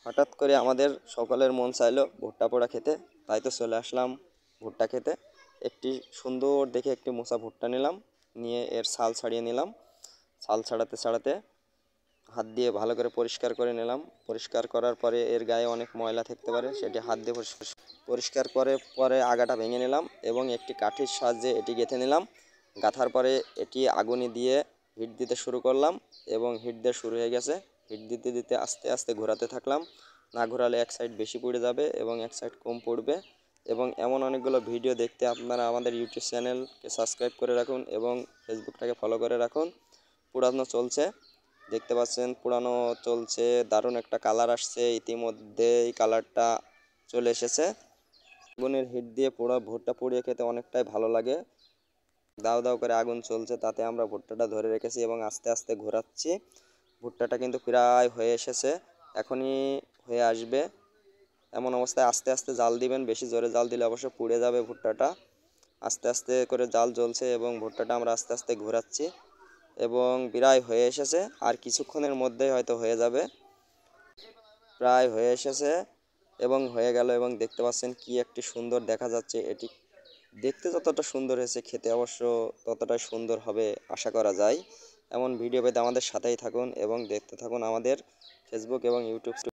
হঠাৎ করে আমাদের সকলের মন চাইলো ভুট্টা পোড়া খেতে, তাই তো চলে আসলাম ভুট্টা খেতে। একটি সুন্দর দেখে একটি মোচা ভুট্টা নিলাম, নিয়ে এর ছাল ছাড়িয়ে নিলাম। ছাল ছাড়াতে ছাড়াতে হাত দিয়ে ভালো করে পরিষ্কার করে নিলাম। পরিষ্কার করার পরে এর গায়ে অনেক ময়লা থাকতে পারে, সেটি হাত দিয়ে পরিষ্কার করে পরে আগাটা ভেঙে নিলাম এবং একটি কাঠির সাহায্যে এটি গেঁথে নিলাম। গাঁথার পরে এটি আগুনে দিয়ে হিট দিতে শুরু করলাম এবং হিট দিয়ে শুরু হয়ে গেছে। হিট দিতে দিতে আস্তে আস্তে ঘোরাতে থাকলাম, না ঘোরালে এক সাইড বেশি পুড়ে যাবে এবং এক সাইড কম পড়বে। এবং এমন অনেকগুলো ভিডিও দেখতে আপনারা আমাদের ইউটিউব চ্যানেলকে সাবস্ক্রাইব করে রাখুন এবং ফেসবুকটাকে ফলো করে রাখুন। পোড়ানো চলছে, দেখতে পাচ্ছেন পোড়ানো চলছে, দারুণ একটা কালার আসছে, ইতিমধ্যেই কালারটা চলে এসেছে। আগুনের হিট দিয়ে পোড়া ভুট্টা পুড়িয়ে খেতে অনেকটাই ভালো লাগে। দাও দাও করে আগুন চলছে, তাতে আমরা ভুট্টাটা ধরে রেখেছি এবং আস্তে আস্তে ঘোরাচ্ছি। ভুট্টাটা কিন্তু প্রায় হয়ে এসেছে, এখনই হয়ে আসবে। এমন অবস্থায় আস্তে আস্তে জাল দিবেন, বেশি জোরে জাল দিলে অবশ্য পুড়ে যাবে ভুট্টাটা। আস্তে আস্তে করে জাল জ্বলছে এবং ভুট্টাটা আমরা আস্তে আস্তে ঘোরাচ্ছি এবং প্রায় হয়ে এসেছে, আর কিছুক্ষণের মধ্যেই হয়তো হয়ে যাবে। প্রায় হয়ে এসেছে এবং হয়ে গেল এবং দেখতে পাচ্ছেন কি একটি সুন্দর দেখা যাচ্ছে। এটি দেখতে যতটা সুন্দর হয়েছে, খেতে অবশ্য ততটাই সুন্দর হবে আশা করা যায়। এমন ভিডিও পেতে আমাদের সাথেই থাকুন এবং দেখতে থাকুন আমাদের ফেসবুক এবং ইউটিউব